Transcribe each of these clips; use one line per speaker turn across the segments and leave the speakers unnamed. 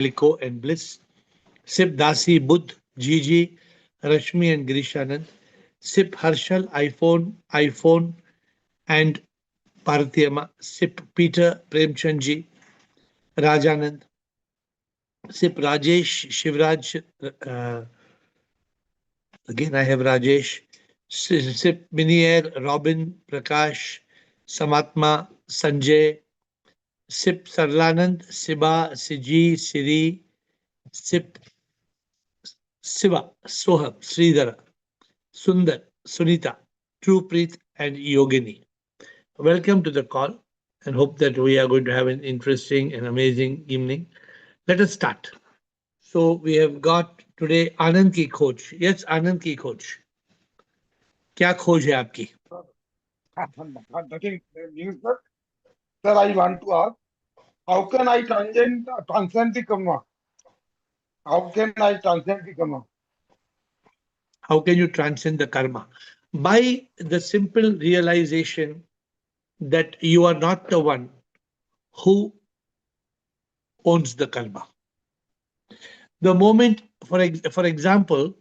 Liko and Bliss. Sip Dasi, Budh, Gigi, Rashmi and Girishanand. Sip Harshal, iPhone, and Parthiama. Sip Peter, Premchandji, Rajanand. Sip Rajesh, Shivraj. Again, I have Rajesh. Sip Minier, Robin, Prakash, Samatma, Sanjay. Sip Sarlanand, Siba, Siji, Siri. Sip Siva, Soham, Sridhara, Sundar, Sunita, Truepreet, and Yogini. Welcome to the call and hope that we are going to have an interesting and amazing evening. Let us start. So we have got today Anand ki खोज. Yes, Anand ki खोज. क्या खोज है आपकी?
Nothing news, sir. Sir, I want to ask, how can I transcend the karma? How can I transcend the karma?
How can you transcend the karma? By the simple realization that you are not the one who owns the karma. The moment, for example,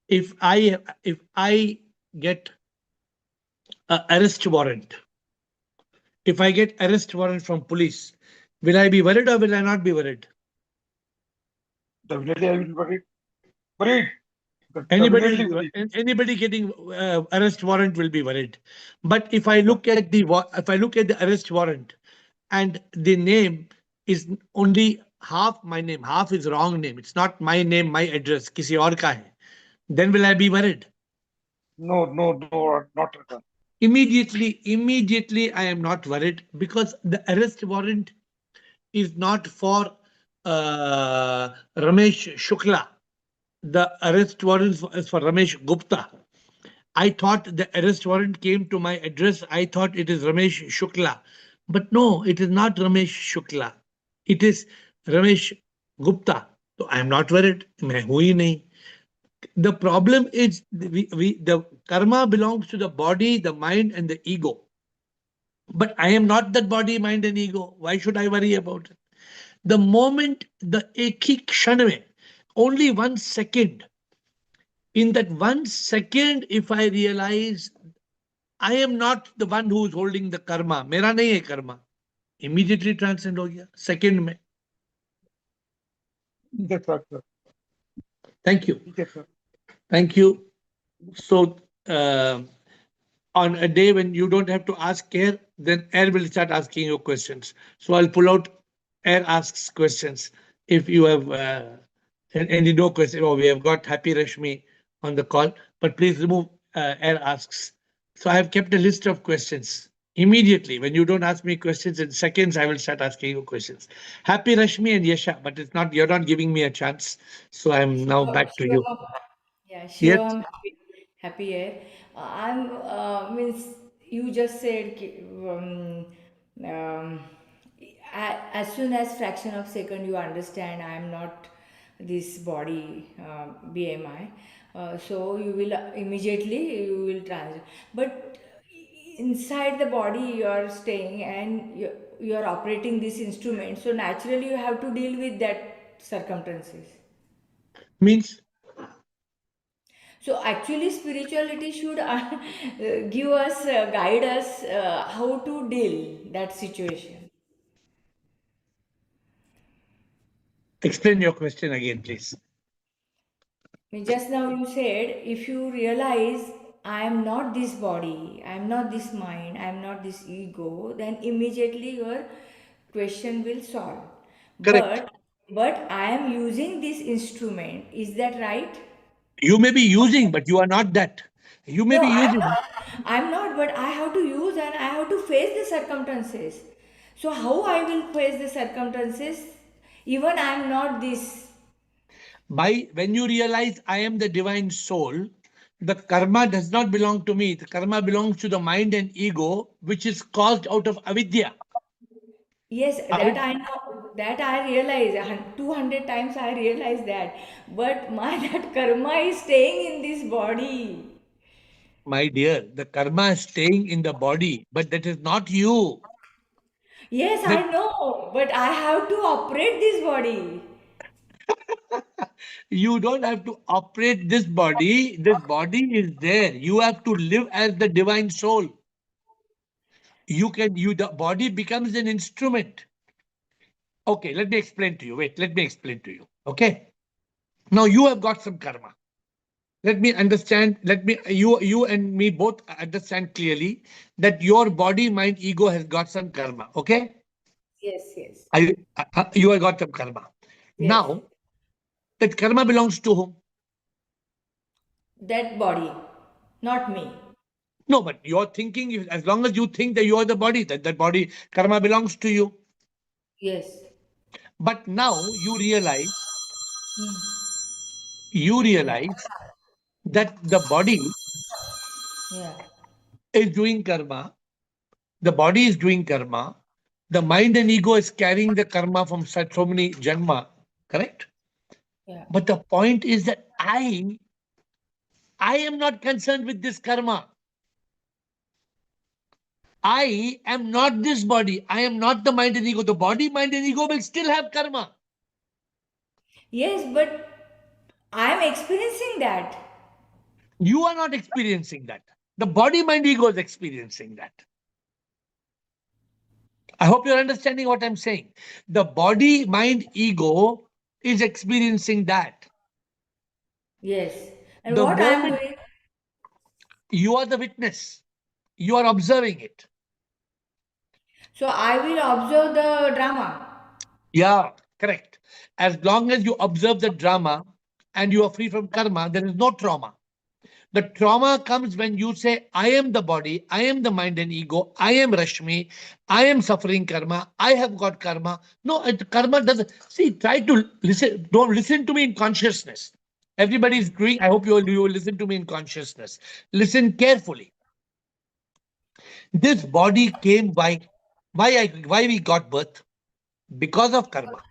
if I get a arrest warrant, if I get arrest warrant from police, will I be worried or will I not be worried?
Definitely, I will be worried. Worried.
Anybody
Definitely worried.
anybody getting arrest warrant will be worried. But if I look at the arrest warrant and the name is only half my name, half is wrong name. It's not my name, my address, किसी और का है. Then will I be worried?
No, no, no, not at all.
Immediately, I am not worried because the arrest warrant is not for Ramesh Shukla. The arrest warrant is for Ramesh Gupta. I thought the arrest warrant came to my address. I thought it is Ramesh Shukla. But no, it is not Ramesh Shukla. It is Ramesh Gupta. So I am not worried. मैं हूं ही नहीं. The problem is the karma belongs to the body, the mind, and the ego. But I am not that body, mind, and ego. Why should I worry about it? The moment the एक ही क्षण में, only 1 second, in that 1 second, if I realize I am not the one who is holding the karma, मेरा नहीं है karma, immediately transcend हो गया second में.
Yes, sir.
Thank you.
Yes, sir.
Thank you. So on a day when you don't have to ask AiR, then AiR will start asking you questions. So I'll pull out AiR asks questions. If you have any no question, oh, we have got Happy Rashmi on the call, but please remove AiR asks. So I have kept a list of questions. Immediately, when you don't ask me questions in seconds, I will start asking you questions. Happy Rashmi and Yasha, but it's not, you're not giving me a chance. So I'm now back to you.
Shivam, yeah,
Yes.
Shivam, happy year. I'm means you just said um, as soon as fraction of second you understand I am not this body BMI, so you will immediately you will transit. But inside the body you are staying and you are operating this instrument, so naturally you have to deal with that circumstances.
Means
So actually, spirituality should give us, guide us how to deal that situation.
explain your question again, please.
Just now you said if you realize I am not this body, I am not this mind, I am not this ego, then immediately your question will solve.
Correct.
But I am using this instrument. Is that right?
You may be using, but you are not that. You may
No,
be
I'm
using.
not. I'm not, but I have to use and I have to face the circumstances. So how I will face the circumstances? Even I'm not this.
By when you realize I am the divine soul, the karma does not belong to me. The karma belongs to the mind and ego, which is caused out of avidya.
Yes, that I know. That I realize. 200 times I realize that. But my that karma is staying in this body.
My dear, the karma is staying in the body, but that is not you.
Yes,
That
I know, but I have to operate this body.
you don't have to operate this body. This body is there. You have to live as the divine soul. The body becomes an instrument. Okay, let me explain to you. Wait, let me explain to you. Okay. Now you have got some karma. Let me understand. You and me both understand clearly that your body, mind, ego has got some karma. Okay.
Yes, yes,
You have got some karma.
yes.
Now that karma belongs to whom?
That body, not me.
No, but you're thinking, as long as you think that you are the body, that body karma belongs to you.
Yes.
But now
Hmm.
you realize that the body
Yeah,
is doing karma, the body is doing karma, the mind and ego is carrying the karma from such so many janma, correct?
yeah.
But the point is that I am not concerned with this karma. I am not this body. I am not the mind and ego. The body, mind, and ego will still have karma.
Yes, but I am experiencing that.
You are not experiencing that. The body, mind, ego is experiencing that. I hope you're understanding what I'm saying. The body, mind, ego is experiencing that.
Yes. And
The
what I am
moment
doing?
you are the witness, you are observing it.
So I will observe the drama.
Yeah, correct. As long as you observe the drama and you are free from karma, there is no trauma. The trauma comes when you say, I am the body, I am the mind and ego, I am Rashmi, I am suffering karma, I have got karma. No, karma doesn't. See, try to listen. Don't listen to me in consciousness. Everybody is doing, I hope you will listen to me in consciousness. Listen carefully. This body came by, why we got birth? Because of karma.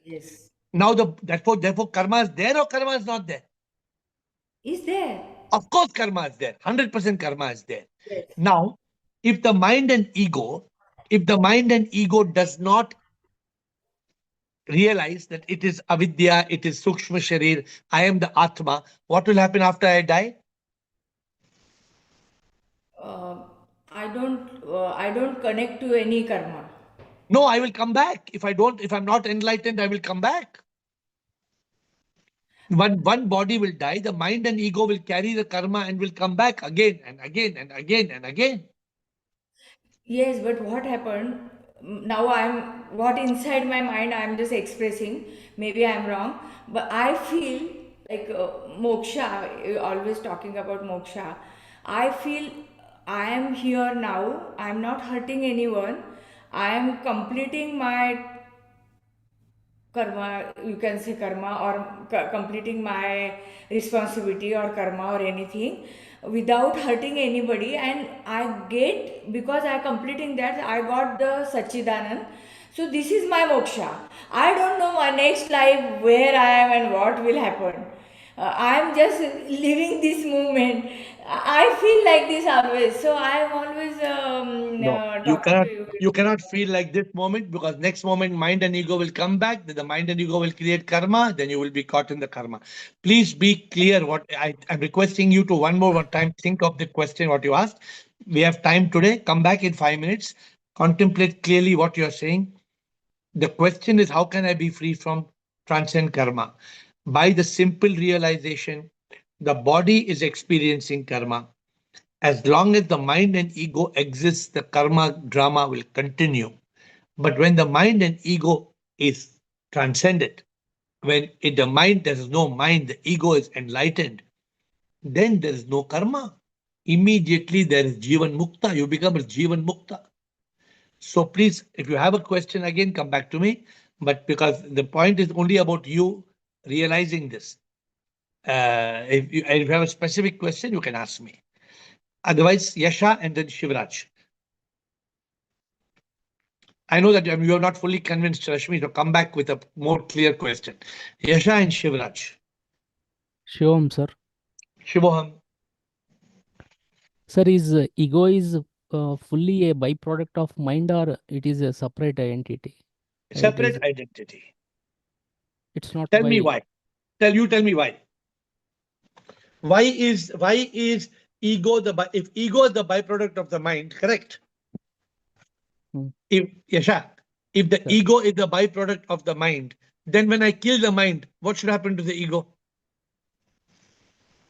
Yes.
Now, therefore, karma is there or karma is not there?
Is there?
Of course, karma is there. 100% karma is there.
Yes.
Now, if the mind and ego, if the mind and ego does not realize that it is avidya, it is sukshma sharir, I am the atma, what will happen after I die?
Uh, I don't connect to any karma.
No, I will come back. If I'm not enlightened, I will come back. One body will die, the mind and ego will carry the karma and will come back again and again and again and again.
Yes, but what happened? Now what inside my mind I'm just expressing. Maybe I'm wrong, but I feel like moksha. Always talking about moksha. I feel I am here now. I'm not hurting anyone. I am completing my karma, you can say karma, or completing my responsibility or karma or anything without hurting anybody, and I get, because I completing that, I got the sachidanand. So this is my moksha. I don't know my next life where I am and what will happen. I am just living this moment. I feel like this always, so I am always
No,
talking to you.
you cannot feel like this moment, because next moment mind and ego will come back. Then the mind and ego will create karma. Then you will be caught in the karma. Please be clear. I'm requesting you to one time think of the question what you asked. We have time today. Come back in 5 minutes. Contemplate clearly what you are saying. The question is, how can I be free from transcend karma? By the simple realization, the body is experiencing karma. As long as the mind and ego exists, the karma drama will continue. But when the mind and ego is transcended, when in the mind there is no mind, the ego is enlightened, then there is no karma. Immediately there is Jivan Mukta. You become a Jivan Mukta. So please, if you have a question again, come back to me. But because the point is only about you realizing this. If you have a specific question, you can ask me. Otherwise, Yasha and then Shivraj. I know that you are not fully convinced, Rashmi, to come back with a more clear question. Yasha and Shivraj.
Shivam, sir.
Shivoham.
Sir, is ego is fully a byproduct of mind, or it is a separate identity? It
Separate
is.
identity.
It's not
Tell me
by.
why. Tell me why. Why is ego if ego is the byproduct of the mind, correct?
Hmm,
If Yasha, if the
yeah,
ego is the byproduct of the mind, then when I kill the mind, what should happen to the ego?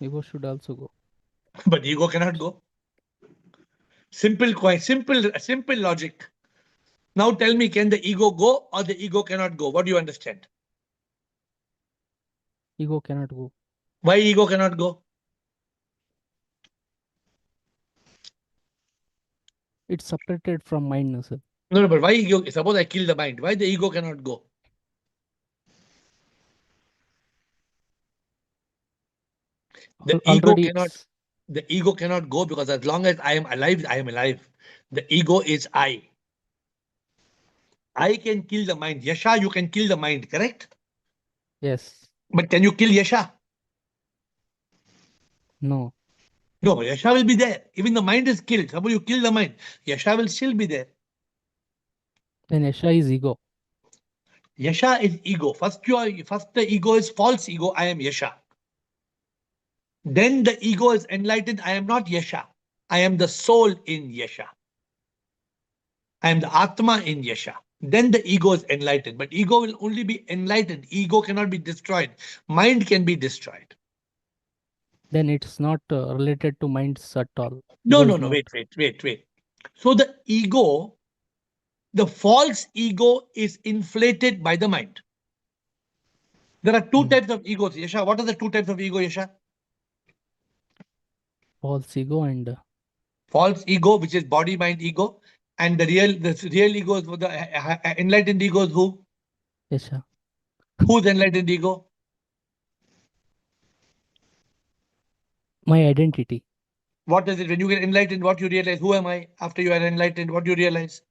ego should also go.
But ego cannot go. Simple logic. Now tell me, can the ego go or the ego cannot go? What do you understand?
Ego cannot go.
Why ego cannot go?
It's separated from mind, no, sir.
No, but why ego? Suppose I kill the mind. Why the ego cannot go? The ego
Already
cannot.
it's.
The ego cannot go because as long as I am alive, I am alive. The ego is I. I can kill the mind. Yasha, you can kill the mind, correct?
Yes.
But can you kill Yasha?
No.
No, Yasha will be there. Even the mind is killed. Suppose you kill the mind, Yasha will still be there.
Then Yasha is ego.
Yasha is ego. First the ego is false ego. I am Yasha. Then the ego is enlightened. I am not Yasha. I am the soul in Yasha. I am the Atma in Yasha. Then the ego is enlightened. But ego will only be enlightened. Ego cannot be destroyed. Mind can be destroyed.
Then it's not related to minds at all.
No,
Ego
no,
is
no.
not.
Wait. So the ego, the false ego is inflated by the mind. There are two
Hmm.
types of egos, Yasha. What are the two types of ego, Yasha?
False ego and
False ego, which is body, mind, ego, and the real ego is the enlightened ego is who?
Yasha.
Who's enlightened ego?
My identity.
What is it? When you get enlightened, what you realize? Who am I? After you are enlightened, what do you realize?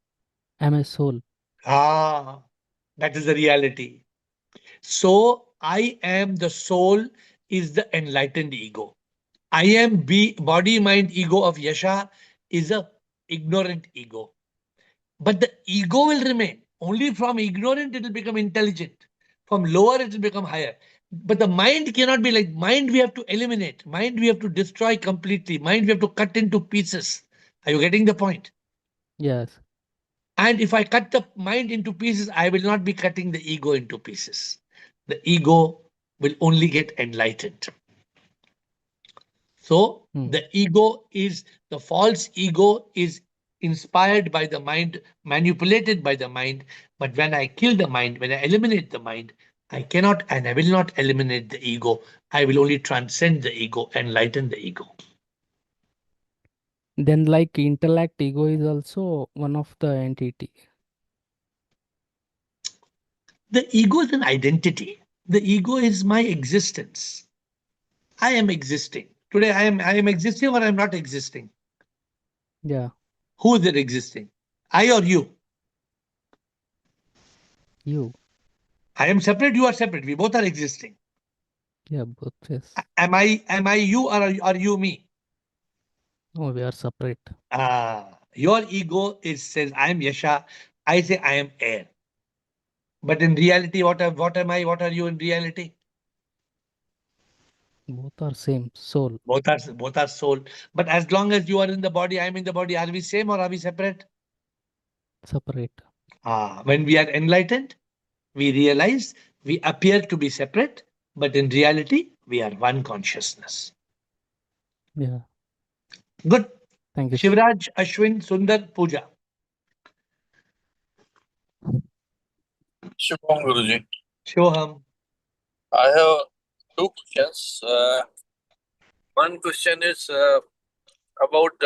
I'm a soul.
Ah, that is the reality. So I am the soul is the enlightened ego. I am body, mind, ego of Yasha is a ignorant ego. But the ego will remain. Only from ignorant it will become intelligent. From lower it will become higher. But the mind cannot be like mind we have to eliminate. Mind we have to destroy completely. Mind we have to cut into pieces. Are you getting the point?
Yes.
And if I cut the mind into pieces, I will not be cutting the ego into pieces. The ego will only get enlightened. So
Hmm.
the ego is the false ego is inspired by the mind, manipulated by the mind. But when I kill the mind, when I eliminate the mind, I cannot and I will not eliminate the ego. I will only transcend the ego, enlighten the ego.
Then like intellect, ego is also one of the entity.
The ego is an identity. The ego is my existence. I am existing. Today I am existing or I'm not existing.
Yeah.
Who is it existing? I or you?
You.
I am separate, you are separate. We both are existing.
Yeah, both. Yes.
Am I you or are you me?
No, we are separate.
Your ego is says I am Yasha. I say I am air. But in reality, what am I? What are you in reality?
Both are same soul.
Both are soul. But as long as you are in the body, I am in the body. Are we same or are we separate?
Separate.
When we are enlightened, we realize we appear to be separate, but in reality, we are one consciousness.
Yeah.
Good.
Thank you.
Shivraj, Ashwin, Sundar, Pooja.
Shubham Guruji.
Shoham.
I have two questions. One question is about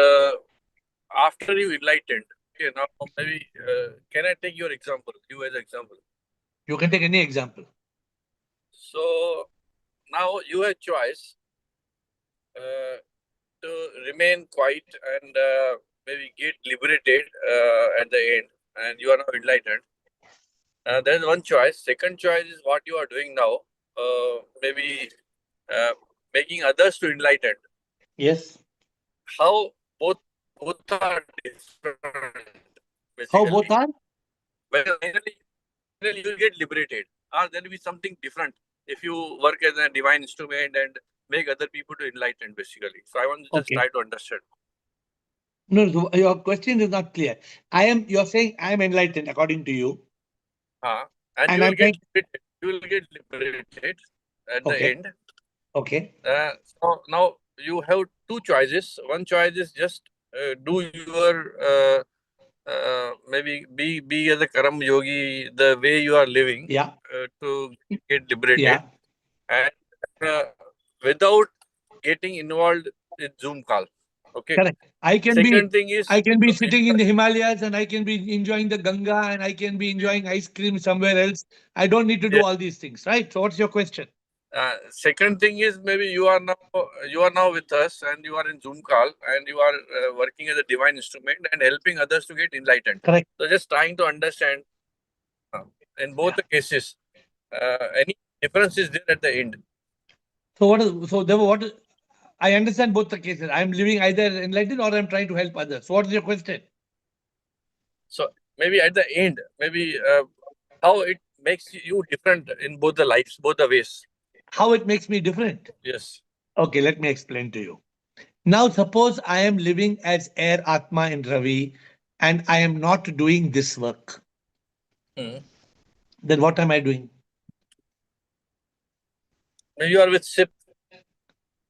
after you enlightened. Okay, now maybe can I take your example? You as example.
You can take any example.
So now you have choice to remain quiet and maybe get liberated at the end, and you are now enlightened. There is one choice. Second choice is what you are doing now. Maybe making others to enlighten.
Yes.
How both both are different.
How both
Basically,
are?
well, finally you will get liberated, or there will be something different if you work as a divine instrument and make other people to enlighten. Basically, so I want to just
Okay.
try to understand.
No, so your question is not clear. You're saying I am enlightened according to you,
And
and
you
I'm
will get
saying,
liberated. You will get liberated at the
okay,
end.
okay,
So now you have two choices. One choice is just do your maybe be as a karam yogi the way you are living
yeah,
to get liberated,
yeah,
and uh, without getting involved in Zoom call. Okay.
correct.
Second thing
I
is
can be sitting in the Himalayas, and I can be enjoying the Ganga, and I can be enjoying ice cream somewhere else. I don't need to do
yeah.
all these things, right? So what's your question?
Second thing is maybe you are now with us and you are in Zoom call and you are working as a divine instrument and helping others to get enlightened.
Correct.
So just trying to understand uh, in both
Yeah.
the cases, any difference is there at the end.
So therefore what is, I understand both the cases. I'm living either enlightened or I'm trying to help others. So what is your question?
So maybe at the end, maybe how it makes you different in both the lives, both the ways.
How it makes me different?
Yes.
Okay, let me explain to you. Now, suppose I am living as AiR Atma in Ravi and I am not doing this work.
Hmm.
Then what am I doing?
Maybe you are with SIP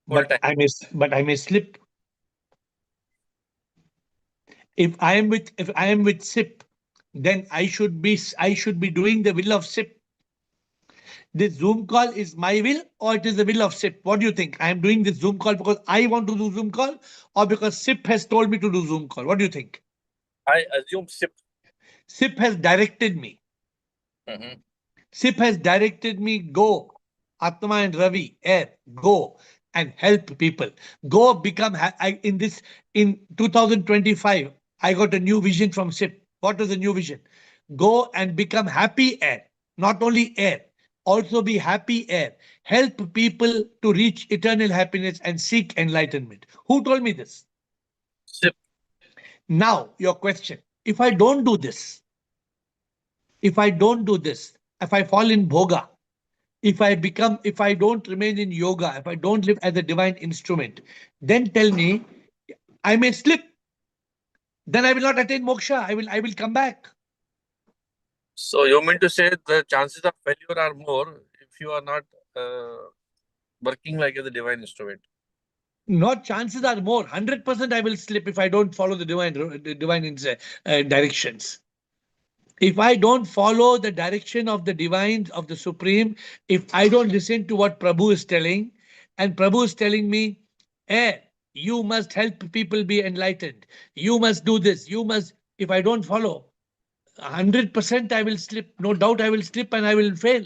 full
But
time.
I may slip. If I am with SIP, then I should be doing the will of SIP. This Zoom call is my will or it is the will of SIP? What do you think? I am doing this Zoom call because I want to do Zoom call or because SIP has told me to do Zoom call? What do you think?
I assume SIP.
SIP has directed me.
Mhm.
SIP has directed me go, Atma and Ravi, AiR, go and help people. Go become in 2025. I got a new vision from SIP. What was the new vision? Go and become happy AiR, not only AiR, also be happy AiR. Help people to reach eternal happiness and seek enlightenment. Who told me this?
SIP.
Now, your question. If I don't do this, if I don't do this, if I fall in bhoga, if I don't remain in yoga, if I don't live as a divine instrument, then tell me, I may slip. Then I will not attain moksha. I will come back.
So you mean to say the chances of failure are more if you are not uh, working like as a divine instrument.
Not chances are more. 100% I will slip if I don't follow the divine directions. If I don't follow the direction of the divine, of the supreme, if I don't listen to what Prabhu is telling, and Prabhu is telling me, hey, you must help people be enlightened. You must do this. You must, if I don't follow, 100% I will slip. No doubt I will slip and I will fail.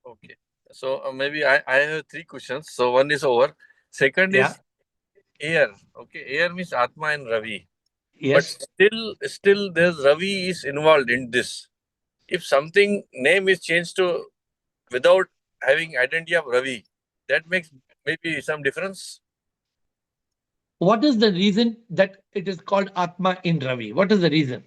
Okay. So maybe I have three questions. So one is over. Second
Yeah.
is air. Okay. Air means Atma and Ravi. But
Yes.
still there's Ravi is involved in this. If something name is changed to without having identity of Ravi, that makes maybe some difference.
What is the reason that it is called Atma in Ravi? What is the reason?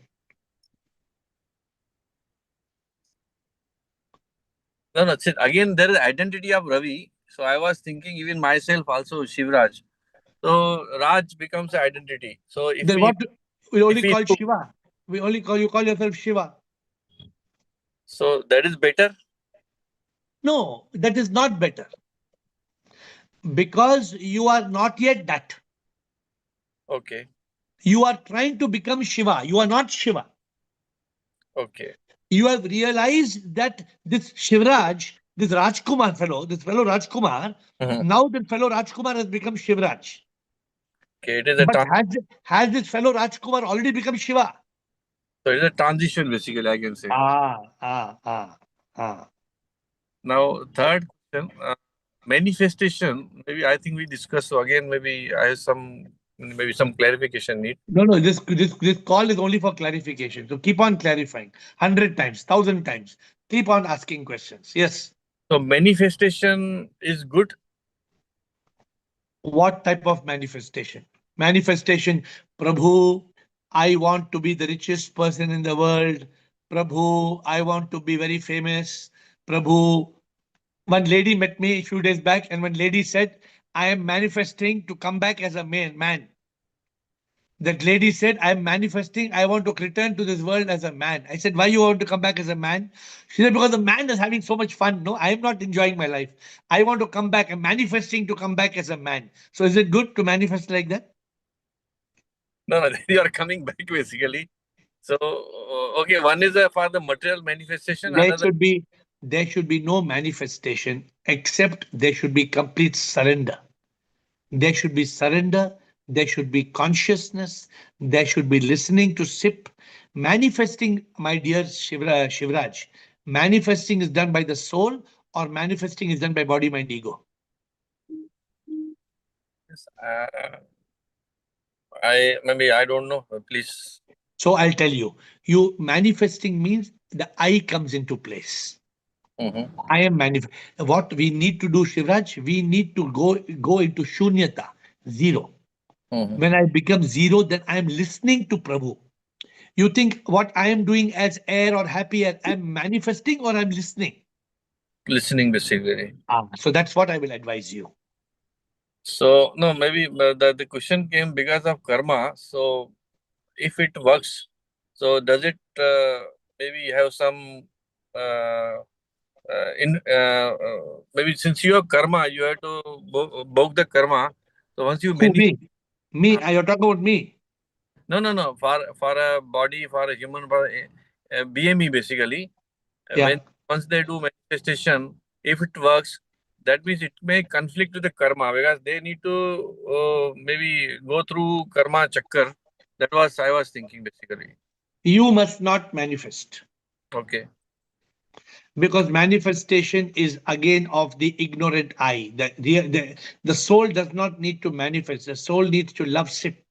No, no. Again, there is identity of Ravi. So I was thinking even myself also Shivraj. So Raj becomes an identity. So
Then what we
if
only
we
call Shiva. We only call you call yourself Shiva.
so that is better.
No, that is not better. Because you are not yet that.
Okay.
You are trying to become Shiva. You are not Shiva.
Okay.
You have realized that this Shivraj, this fellow Rajkumar,
Mhm.
now that fellow Rajkumar has become Shivraj.
Okay. It is a
But has this fellow Rajkumar already become Shiva?
so it is a transition basically. I can say.
Ah, ah, ah, ah.
Now third question, manifestation. Maybe I think we discussed. So again, maybe I have some clarification need.
No, no, this call is only for clarification. So keep on clarifying 100 times, 1,000 times. Keep on asking questions. Yes.
So manifestation is good.
What type of manifestation? Manifestation. Prabhu, I want to be the richest person in the world. Prabhu, I want to be very famous. Prabhu, one lady met me a few days back, and one lady said, I am manifesting to come back as a man. That lady said, I'm manifesting, I want to return to this world as a man. I said, why you want to come back as a man? She said, because the man is having so much fun. No, I am not enjoying my life. I want to come back. I'm manifesting to come back as a man. So is it good to manifest like that?
No, no, you are coming back basically. So, okay, one is for the material manifestation,
There
another
should be there should be no manifestation except there should be complete surrender. There should be surrender, there should be consciousness, there should be listening to SIP. Manifesting, my dear Shivraj, manifesting is done by the soul or manifesting is done by body, mind, ego.
I don't know. Please.
So I'll tell you, you manifesting means the I comes into place.
Mm-hmm.
I am What we need to do, Shivraj, we need to go into shunyata, zero.
Mm-hmm.
When I become zero, then I am listening to Prabhu. You think what I am doing as air or happy air, I'm manifesting or I'm listening?
Listening basically.
So that's what I will advise you.
So no, maybe the question came because of karma. So if it works, so does it maybe have some maybe since you have karma, you have to book the karma. So once you
Who,
manifest,
me? Me? You're talking about me?
no, for a body, for a human, for a BME basically,
Yeah.
when once they do manifestation, if it works, that means it may conflict with the karma because they need to maybe go through karma chakkar. That was I was thinking basically.
You must not manifest
Okay.
because manifestation is again of the ignorant I. The soul does not need to manifest. The soul needs to love SIP.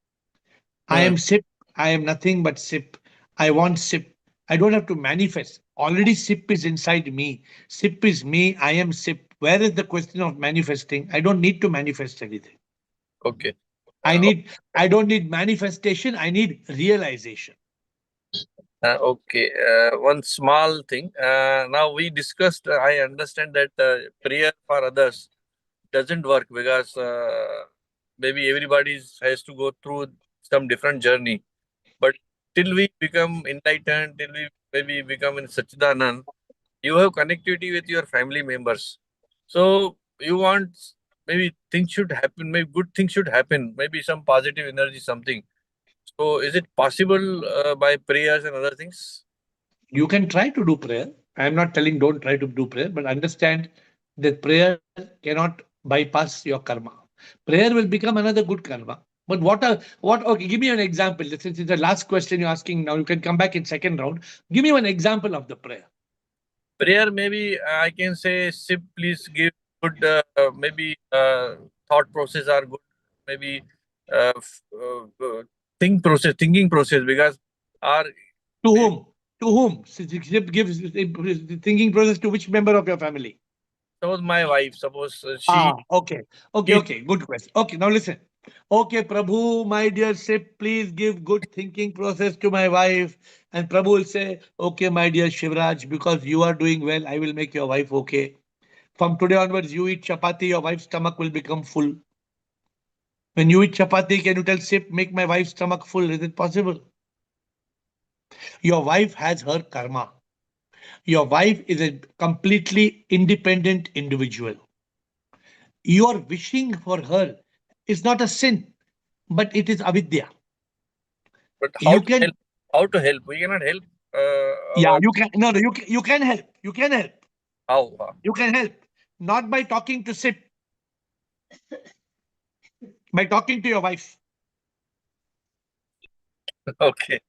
I
Hmm.
am SIP. I am nothing but SIP. I want SIP. I don't have to manifest. Already SIP is inside me. SIP is me. I am SIP. Where is the question of manifesting? I don't need to manifest anything.
Okay.
I
Uh,
need, I don't need manifestation. I need realization.
okay. One small thing. Now we discussed. I understand that prayer for others doesn't work because maybe everybody has to go through some different journey. But till we become enlightened, till we maybe become in Sachidanand, you have connectivity with your family members. So you want maybe things should happen, maybe good things should happen, maybe some positive energy, something. So is it possible by prayers and other things?
You can try to do prayer. I'm not telling don't try to do prayer, but understand that prayer cannot bypass your karma. Prayer will become another good karma. But okay, give me an example. Since it's the last question you're asking now, you can come back in second round. Give me one example of the prayer.
Prayer, maybe I can say, Sip, please give good, maybe thought process are good, maybe thinking process, because our
To whom? To whom? Gives thinking process to which member of your family?
suppose my wife, suppose she
Okay. Okay,
is
okay. Good question. Okay, now listen. Okay, Prabhu, my dear Sip, please give good thinking process to my wife. And Prabhu will say, okay, my dear Shivraj, because you are doing well, I will make your wife okay. From today onwards, you eat chapati, your wife's stomach will become full. When you eat chapati, can you tell Sip, make my wife's stomach full? Is it possible? Your wife has her karma. Your wife is a completely independent individual. Your wishing for her is not a sin, but it is avidya.
but how
You
to help?
can,
How to help? We cannot help
yeah,
our
you can, no, no, you can help. You can help.
how?
You can help. Not by talking to SIP, by talking to your wife.
Okay.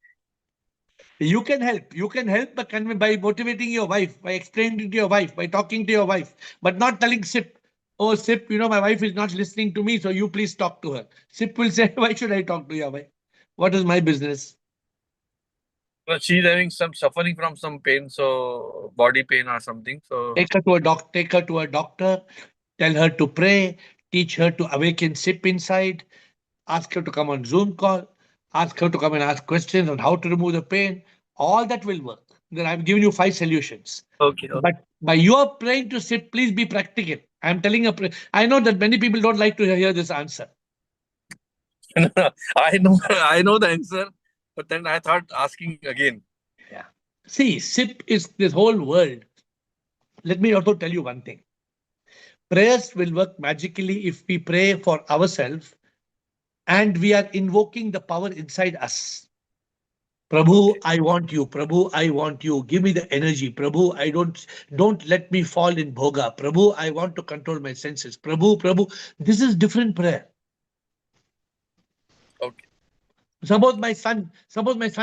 You can help. You can help by motivating your wife, by explaining to your wife, by talking to your wife, but not telling SIP, oh, SIP, my wife is not listening to me, so you please talk to her. SIP will say, why should I talk to your wife? What is my business?
But she's having some suffering from some pain, so body pain or something. So
Take her to a doctor, tell her to pray, teach her to awaken SIP inside. ask her to come on Zoom call, ask her to come and ask questions on how to remove the pain. All that will work. Then I've given you 5 solutions.
Okay.
But by your praying to sit, please be practical. I'm telling you, I know that many people don't like to hear this answer.
I know the answer, but then I thought asking again.
Yeah. See, SIP is this whole world. Let me also tell you one thing. Prayers will work magically if we pray for ourselves and we are invoking the power inside us. Prabhu,
Okay.
I want you. Prabhu, I want you. Give me the energy. Prabhu, don't let me fall in bhoga. Prabhu, I want to control my senses. Prabhu, Prabhu. This is different prayer.
Okay.
Suppose my son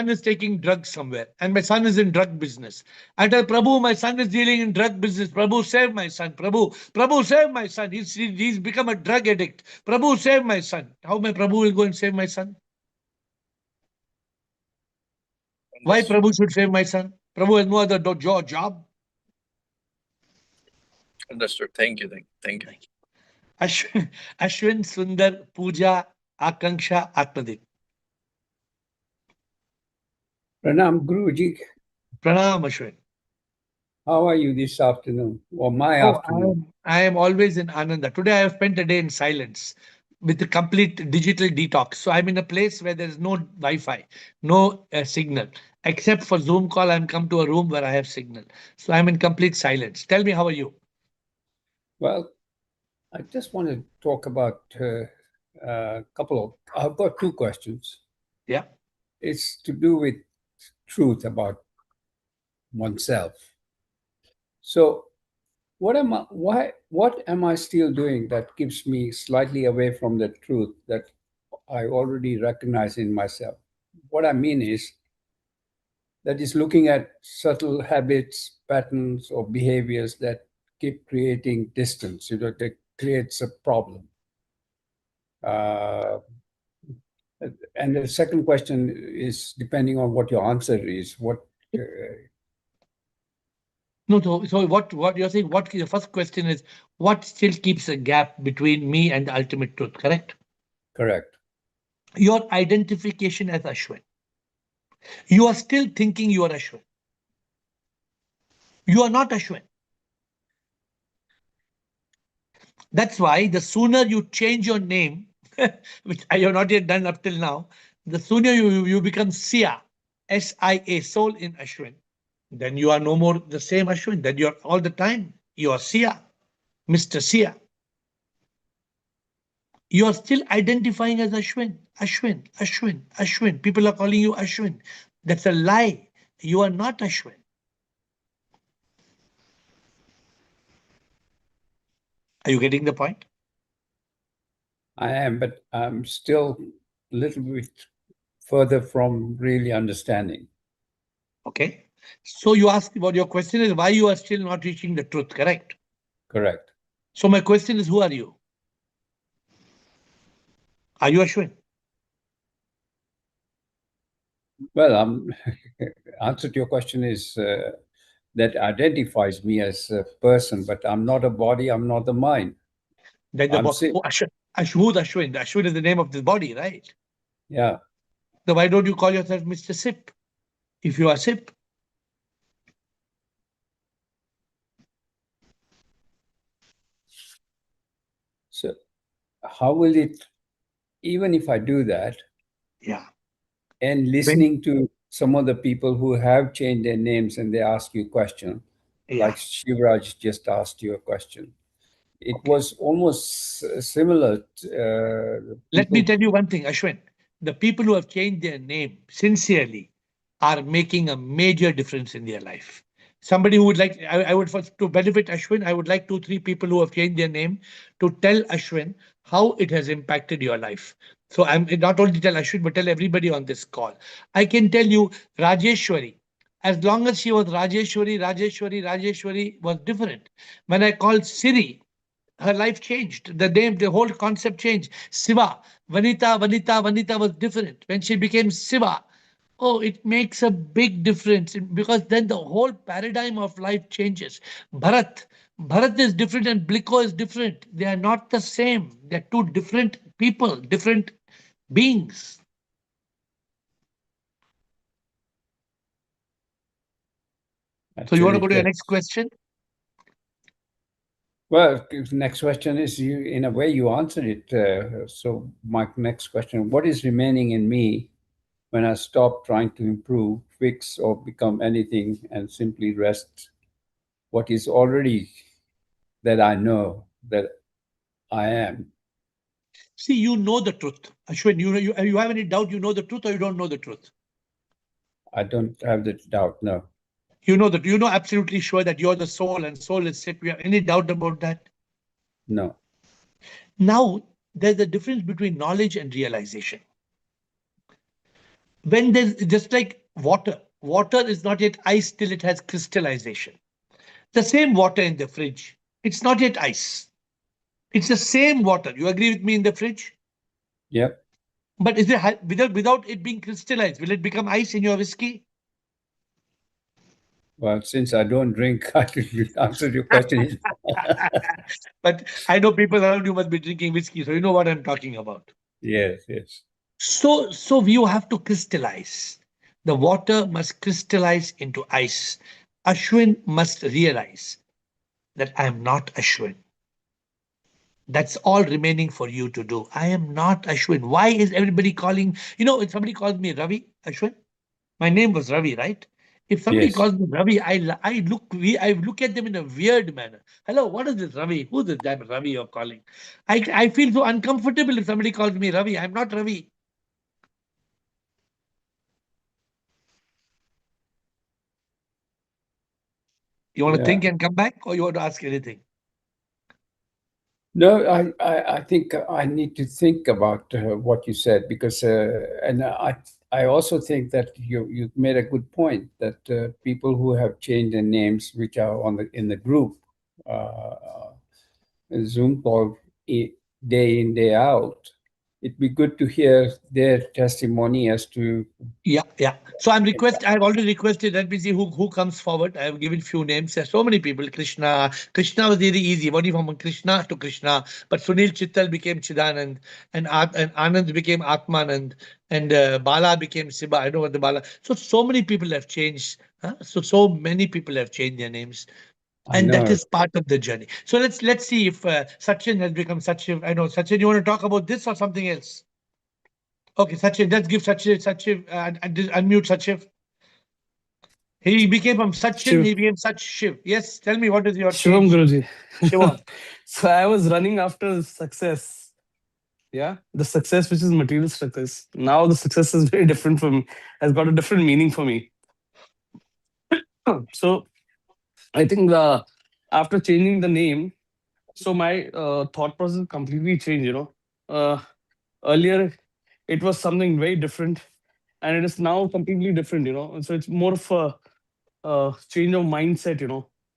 is taking drugs somewhere and my son is in drug business. I tell Prabhu, my son is dealing in drug business. Prabhu, save my son. Prabhu, save my son. He's become a drug addict. Prabhu, save my son. How my Prabhu will go and save my son? Why
Understood.
Prabhu should save my son? Prabhu has no other job.
Understood. Thank you. Thank you.
Ashwin, Ashwin Sundar Pooja Akanksha Atmadik.
Pranam Guruji,
Pranam Ashwin.
how are you this afternoon or my
Oh,
afternoon?
I am always in Ananda. Today I have spent a day in silence with a complete digital detox. So I'm in a place where there is no Wi-Fi, no signal. Except for Zoom call, I'm come to a room where I have signal. So I'm in complete silence. Tell me, how are you?
Well, I just want to talk about a couple of, I've got two questions.
Yeah.
It's to do with truth about oneself. So, what am I still doing that keeps me slightly away from the truth that I already recognize in myself? What I mean is, that is looking at subtle habits, patterns, or behaviors that keep creating distance, that creates a problem. Uh, and the second question is, depending on what your answer is, uh,
No, so what you're saying, what the first question is, what still keeps a gap between me and the ultimate truth, correct?
correct?
Your identification as Ashwin. You are still thinking you are Ashwin. You are not Ashwin. That's why the sooner you change your name, which I have not yet done up till now, the sooner you become Sia, S-I-A, soul in Ashwin, then you are no more the same Ashwin. Then you're all the time, you are Sia, Mr. Sia. You are still identifying as Ashwin, Ashwin, Ashwin, Ashwin. People are calling you Ashwin. That's a lie. You are not Ashwin. Are you getting the point?
I am, but I'm still a little bit further from really understanding.
Okay. So you ask about your question is why you are still not reaching the truth, correct?
Correct.
So my question is, who are you? Are you Ashwin?
Well, answer to your question is that identifies me as a person, but I'm not a body, I'm not the mind.
Then the
I'm saying,
Ashwin, who's Ashwin? The Ashwin is the name of this body, right?
yeah.
So why don't you call yourself Mr. Sip? If you are Sip,
So how will it, even if I do that,
yeah.
and
When,
listening to some of the people who have changed their names and they ask you a question,
yeah.
like Shivraj just asked you a question. It
Okay.
was almost similar to
Let me
people.
tell you one thing, Ashwin. The people who have changed their name sincerely are making a major difference in their life. Somebody who would like, I would, to benefit Ashwin, I would like 2, 3 people who have changed their name to tell Ashwin how it has impacted your life. So I'm not only tell Ashwin, but tell everybody on this call. I can tell you, Rajeshwari, as long as she was Rajeshwari was different. When I called Siri, her life changed. The name, the whole concept changed. Siva, Vanita was different. When she became Siva, oh, it makes a big difference because then the whole paradigm of life changes. Bharat is different and Bliko is different. They are not the same. They're two different people, different beings. So you want to
Actually,
go to your next
that's
question?
well. Next question is you. In a way, you answered it. So my next question: what is remaining in me when I stop trying to improve, fix, or become anything, and simply rest what is already that I know that I am?
See, you know the truth. Ashwin, you have any doubt you know the truth or you don't know the truth?
I don't have the doubt. No,
You know that you know absolutely sure that you're the soul and soul is sick. We have any doubt about that?
no.
Now, there's a difference between knowledge and realization. When there's just like water is not yet ice till it has crystallization. The same water in the fridge, it's not yet ice. It's the same water. You agree with me in the fridge?
Yep.
But is it without it being crystallized? Will it become ice in your whiskey?
Well, since I don't drink, I should answer your question.
But I know people around you must be drinking whiskey, so you know what I'm talking about.
Yes, yes.
So you have to crystallize. The water must crystallize into ice. Ashwin must realize that I am not Ashwin. That's all remaining for you to do. I am not Ashwin. Why is everybody calling? If somebody calls me Ravi, Ashwin, my name was Ravi, right? If somebody
Yes.
calls me Ravi, I look at them in a weird manner. Hello, what is this Ravi? Who's this damn Ravi you're calling? I feel so uncomfortable if somebody calls me Ravi. I'm not Ravi. You want to
Yeah.
think and come back, or you want to ask anything?
No, I think I need to think about what you said because, and I also think that you made a good point that people who have changed their names, which are in the group, uh, Zoom call day in day out, it'd be good to hear their testimony as to.
Yeah. So I've already requested. Let me see who comes forward. I have given few names. There's so many people. Krishna was really easy. Only from Krishna to Krishna. But Sunil Chittal became Chidanand, and Anand became Atmanand, and Bala became Siba. I don't know what the Bala. So many people have changed. Huh? So many people have changed their names,
I
and that
know.
is part of the journey. So let's see if Sachin has become Sachin. I know Sachin. You want to talk about this or something else? Okay, Sachin, let's give Sachin, unmute Sachin. He became from Sachin,
Shiv,
he became Sach Shiv. Yes, tell me what is your
Shivam
change?
Guruji.
Shivam.
So I was running after success. Yeah, the success which is material success. Now the success is very different for me. Has got a different meaning for me. So I think after changing the name, so my thought process completely changed. Earlier it was something very different, and it is now completely different. So it's more of a change of mindset.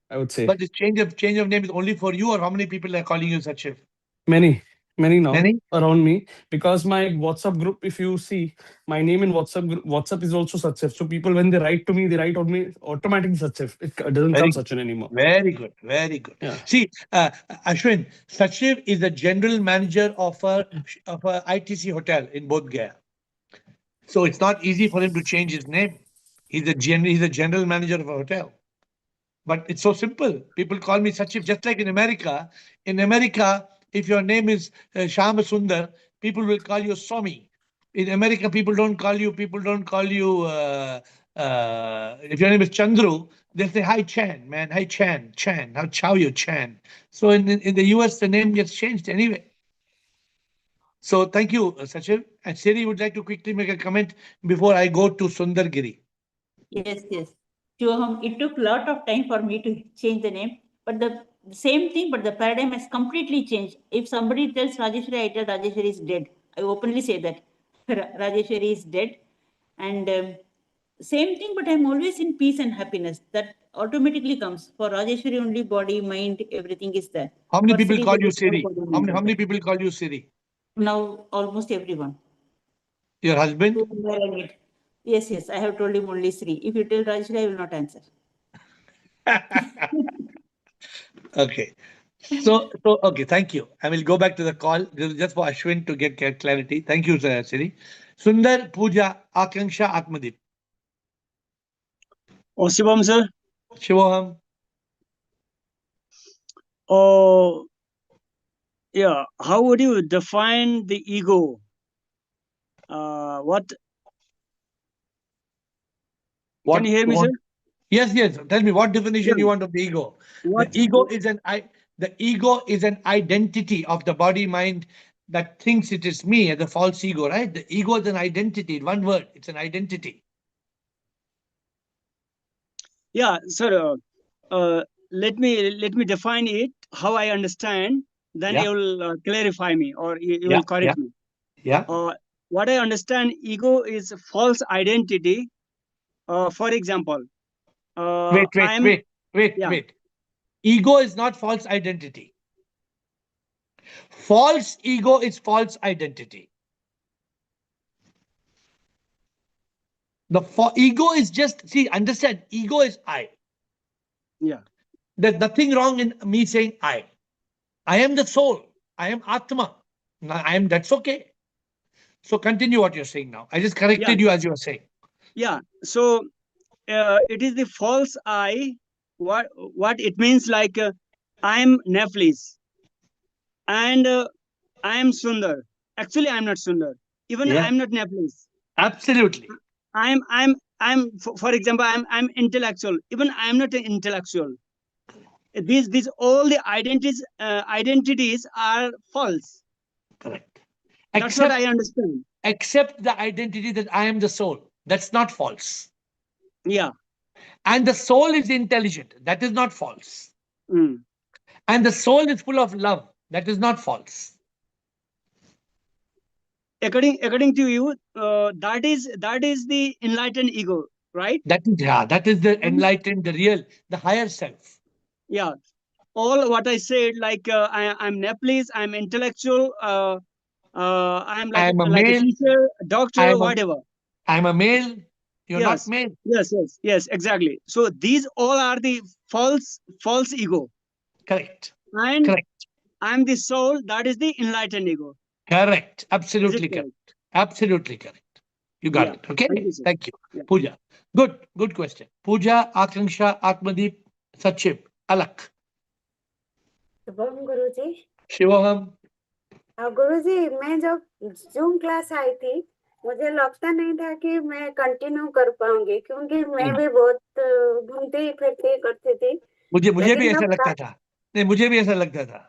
I would say.
But this change of name is only for you, or how many people are calling you Sachin?
Many now
Many?
around me because my WhatsApp group, if you see my name in WhatsApp group, WhatsApp is also Sachev. So people when they write to me, they write on me automatically Sachev. It doesn't come
Very good.
Sachin anymore.
Very good. Very good.
Yeah.
See, Ashwin, Sachiv is the general manager of a ITC hotel in Bodh Gaya. So it's not easy for him to change his name. He's a general manager of a hotel. But it's so simple. People call me Sachif, just like in America. In America, if your name is Shama Sundar, people will call you Somi. In America, people don't call you, if your name is Chandru, they'll say, hi, Chan, man. Hi, Chan. How chow you, Chan. So in the US, the name gets changed anyway. So thank you, Sachin. And Siri would like to quickly make a comment before I go to Sundargiri.
Yes. It took a lot of time for me to change the name, but the same thing, but the paradigm has completely changed. If somebody tells Rajeshwari, I tell Rajeshwari is dead. I openly say that Rajeshwari is dead, and same thing. But I'm always in peace and happiness. That automatically comes for Rajeshwari. Only body, mind, everything is there.
How many
For
people
Siri,
call
there
you
is no
Siri?
body,
How
mind
many, how
like
many
that.
people call you Siri?
Now almost everyone.
Your husband?
Yes. I have told him only Sri. If you tell Rajeshwari, I will not answer.
Okay. So okay, thank you. I will go back to the call. This is just for Ashwin to get clarity. Thank you, sir, Siri. Sundar, Pooja, Akanksha, Atmadip.
Oh, Shivam sir.
Shivoham.
Oh, yeah. How would you define the ego? What? Can you hear me, sir?
Yes, yes. Tell me what definition
Yeah.
you want of the ego.
What?
The ego is an identity of the body mind that thinks it is me, the false ego, right? The ego is an identity. In one word, it's an identity.
Yeah, sir. Let me define it how I understand. Then
Yeah,
you will clarify me, or you
yeah,
will
yeah,
correct me.
yeah.
What I understand, ego is false identity. For example,
Wait, wait,
I'm
wait, wait,
yeah,
wait. Ego is not false identity. False ego is false identity. Ego is just, see, understand, ego is I.
yeah,
There's nothing wrong in me saying I. I am the soul. I am Atma. That's okay. So continue what you're saying now. I just
yeah,
corrected you as you were saying.
yeah. So it is the false I. What it means, like I'm Nepalese and I am Sundar. Actually, I'm not Sundar. Even
Yeah,
I'm not Nepalese.
absolutely.
For example, I'm intellectual. Even I'm not an intellectual. These all the identities are false.
Correct.
That's what I
Except,
understand.
except the identity that I am the soul. That's not false.
Yeah.
And the soul is intelligent. That is not false.
Mm.
And the soul is full of love. That is not false.
According to you, that is the enlightened ego, right?
That is the
And
enlightened, the real, the higher self.
yeah, all what I said, like I'm Nepalese, I'm intellectual, I'm
I
like
am a
like a
male.
teacher,
I
doctor,
am a
whatever.
I am a male. You're not
Yes,
male.
yes, exactly. So these all are the false ego,
Correct.
and
Correct.
I'm the soul. That is the enlightened ego.
Correct.
Is it
Absolutely correct.
correct?
Absolutely correct. You got
Yeah.
it.
Thank
Okay.
you, sir.
Thank you.
Yeah.
Pooja. Good question. Pooja, Akanksha, Atmadeep, Sachip, Alak,
Shubham Guruji.
Shivoham.
गुरुजी, मैं जब zoom class आई थी, मुझे लगता नहीं था कि मैं continue कर पाऊंगी, क्योंकि मैं भी बहुत घूमती फिरती करती थी।
मुझे भी
लेकिन
ऐसा
जब
लगता था। नहीं, मुझे भी ऐसा लगता था।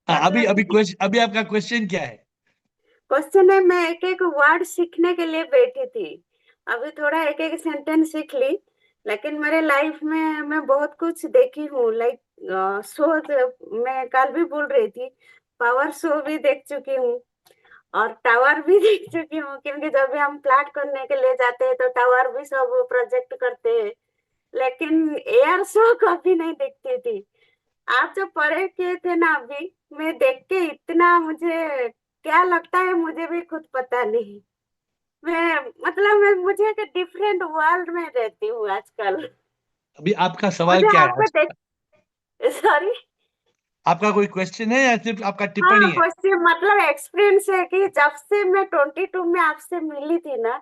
अभी
मतलब
अभी अभी आपका क्वेश्चन क्या है?
क्वेश्चन है, मैं एक एक वर्ड सीखने के लिए बैठी थी। अभी थोड़ा एक एक सेंटेंस सीख ली, लेकिन मेरे लाइफ में मैं बहुत कुछ देखी हूँ। लाइक शो, मैं कल भी बोल रही थी, पावर शो भी देख चुकी हूँ और टावर भी देख चुकी हूँ, क्योंकि जब भी हम प्लाट करने के लिए जाते हैं तो टावर भी सब प्रोजेक्ट करते हैं, लेकिन एयर शो कभी नहीं देखती थी। आप जो पढ़े किए थे ना, अभी मैं देख के इतना, मुझे क्या लगता है मुझे भी खुद पता नहीं। मैं मतलब मैं मुझे एक डिफरेंट वर्ल्ड में रहती हूँ आजकल।
अभी आपका सवाल
मुझे
क्या है
आपको
आज?
देख, सॉरी,
आपका कोई क्वेश्चन है या सिर्फ आपका टिप्पणी
हाँ,
है?
क्वेश्चन मतलब एक्सपीरियंस है कि जब से मैं 22 में आपसे मिली थी ना,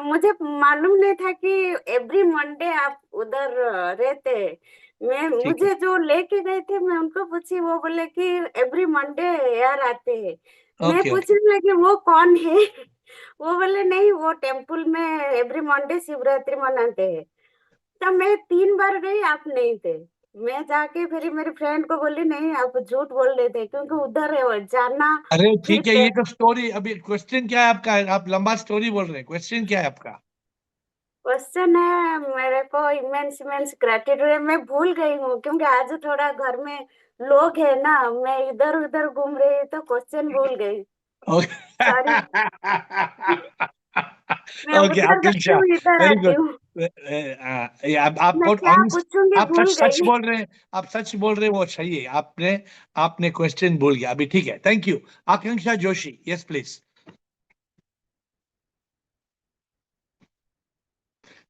मुझे मालूम नहीं था कि एवरी मंडे आप उधर रहते हैं।
ठीक है।
मुझे जो लेके गए थे, मैं उनको पूछी, वो बोले कि एवरी मंडे यार आते हैं। मैं
ओके, ओके।
पूछने लगी वो कौन है वो बोले नहीं, वो टेम्पल में एवरी मंडे शिवरात्रि मनाते हैं। तब मैं 3 बार गई, आप नहीं थे। मैं जाके फिर मेरी फ्रेंड को बोली, नहीं आप झूठ बोल रहे थे, क्योंकि उधर है वो जाना।
अरे
फिर
ठीक है, ये तो स्टोरी। अभी क्वेश्चन क्या है आपका? आप लंबा स्टोरी बोल रहे हैं। क्वेश्चन क्या है आपका?
क्वेश्चन है, मेरे को इमेंस इमेंस ग्रेटिट्यूड है। मैं भूल गई हूँ, क्योंकि आज थोड़ा घर में लोग है ना, मैं इधर उधर घूम रही तो क्वेश्चन भूल गई। सॉरी, मैं
ओके,
उधर जाती
आकांक्षा,
हूँ, इधर
वेरी
आती
गुड।
हूँ।
आप
मैं
बहुत
क्या
ऑनेस्ट,
पूछूंगी
आप
भूल
सच
गई।
बोल रहे हैं। आप सच बोल रहे हैं, वो सही है। आपने क्वेश्चन भूल गया अभी। ठीक है, thank you. Akanksha Joshi, yes please.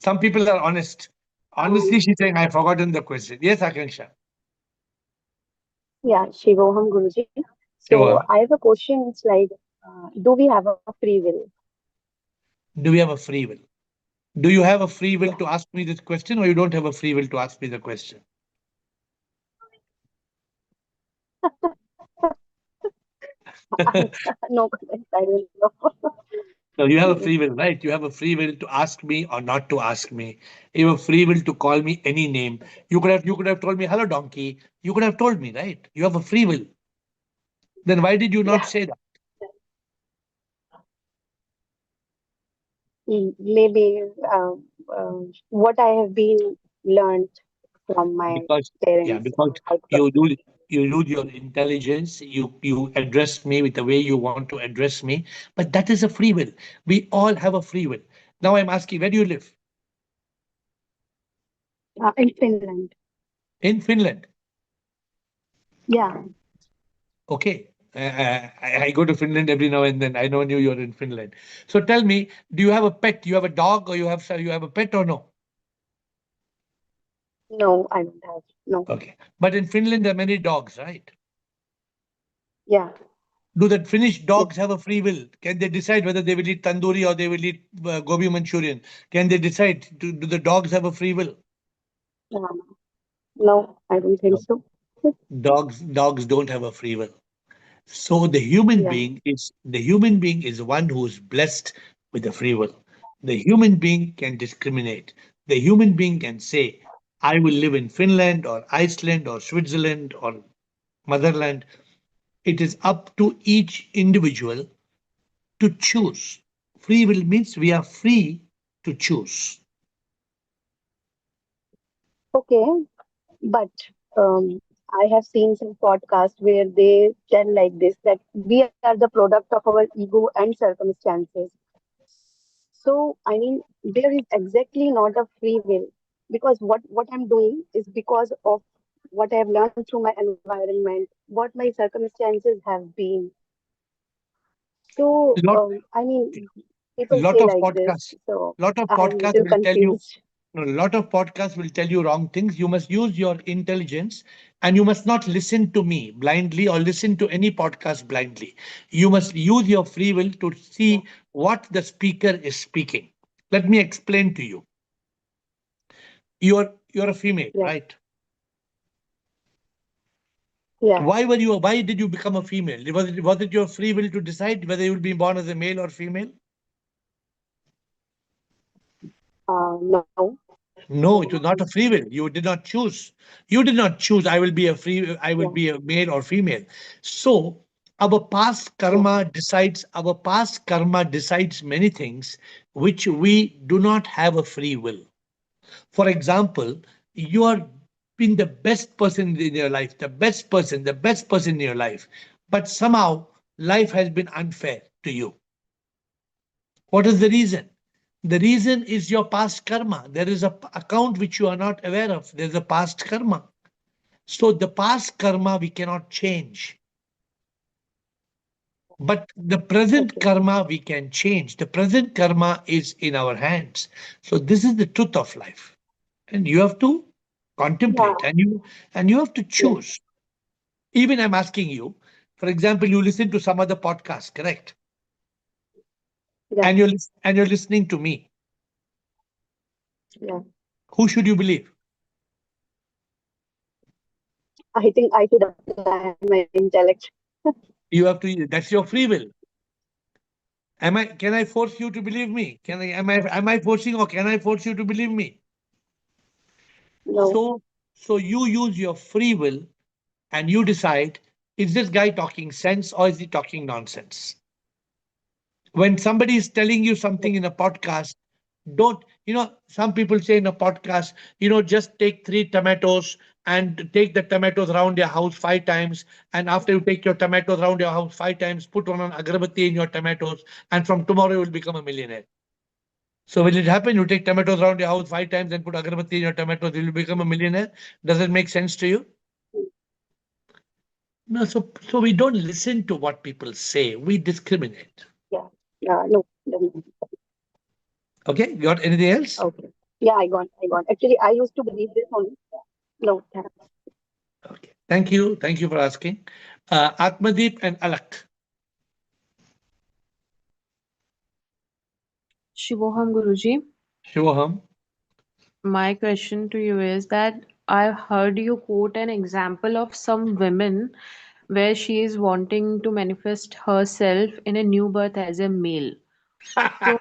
Some people are honest. Honestly, she's saying, I've forgotten the question. Yes, Akanksha.
Yeah, Shivoham Guruji. So
Sure.
I have a question. It's like, do we have a free will?
Do we have a free will? Do you have a free will
Yeah.
to ask me this question, or you don't have a free will to ask me the question?
No comment. I don't know.
No, you have a free will, right? You have a free will to ask me or not to ask me. You have a free will to call me any name. You could have told me, hello, donkey. You could have told me, right? You have a free will. Then why did you not
Yeah.
say that?
Maybe what I have been learned from my
Because yeah,
parents.
because
I
you lose you lose your intelligence. You address me with the way you want to address me. But that is a free will. We all have a free will. Now I'm asking, where do you live?
in Finland.
In Finland.
Yeah.
Okay. I go to Finland every now and then. I know you you're in Finland. So tell me, do you have a pet? You have a dog, or you have a pet, or no?
No, I don't have. No.
Okay. But in Finland there are many dogs, right?
Yeah.
Do the Finnish
Yes.
dogs have a free will? Can they decide whether they will eat tandoori or they will eat gobi Manchurian? Can they decide? Do the dogs have a free will?
No, I don't think
No.
so.
Dogs don't have a free will. So the human being is one who is blessed with a free will. The human being can discriminate. The human being can say, I will live in Finland or Iceland or Switzerland or motherland. It is up to each individual to choose. Free will means we are free to choose.
Okay, but I have seen some podcasts where they tell like this that we are the product of our ego and circumstances. So I mean, there is exactly not a free will because what I'm doing is because of what I have learned through my environment, what my circumstances have been. So
Lot,
I mean, people
lot
say
of
like this,
podcasts,
so
lot of
I am
podcasts
little
will tell you
confused.
no, a lot of podcasts will tell you wrong things. You must use your intelligence and you must not listen to me blindly or listen to any podcast blindly. You must use your free will to
Yeah,
see what the speaker is speaking. Let me explain to you. You're a female,
yeah,
right?
yeah.
Why did you become a female? Was it your free will to decide whether you will be born as a male or female?
No,
No, it was not a free will. You did not choose. You did not choose. I will
yeah,
be a male or female. So our past
yeah,
karma decides. Our past karma decides many things which we do not have a free will. For example, you are being the best person in your life, the best person in your life, but somehow life has been unfair to you. What is the reason? The reason is your past karma. There is a account which you are not aware of. There's a past karma. So the past karma we cannot change. But the present
okay,
karma we can change. The present karma is in our hands. So this is the truth of life. And you have to
yeah,
contemplate and you have to
yeah,
choose. Even I'm asking you, for example, you listen to some other podcast, correct?
yeah,
And you're listening to me.
yeah.
Who should you believe?
I think I should apply my intellect.
You have to, that's your free will. Can I force you to believe me? Am I forcing or can I force you to believe me?
No,
So, so you use your free will and you decide, is this guy talking sense or is he talking nonsense? When somebody is telling you something in a podcast, don't, some people say in a podcast, just take 3 tomatoes and take the tomatoes around your house 5 times. And after you take your tomatoes around your house 5 times, put one on agarbatti in your tomatoes. And from tomorrow you will become a millionaire. So will it happen? You take tomatoes around your house 5 times and put agarbatti in your tomatoes, you will become a millionaire. Does it make sense to you? No, so we don't listen to what people say. We discriminate.
yeah, no, no.
Okay, got anything else?
Okay. Yeah, I got. Actually, I used to believe this only. No, thanks.
Okay. Thank you. Thank you for asking. Atmadeep and Alak.
Shivoham Guruji,
Shivoham.
my question to you is that I heard you quote an example of some women where she is wanting to manifest herself in a new birth as a male. So,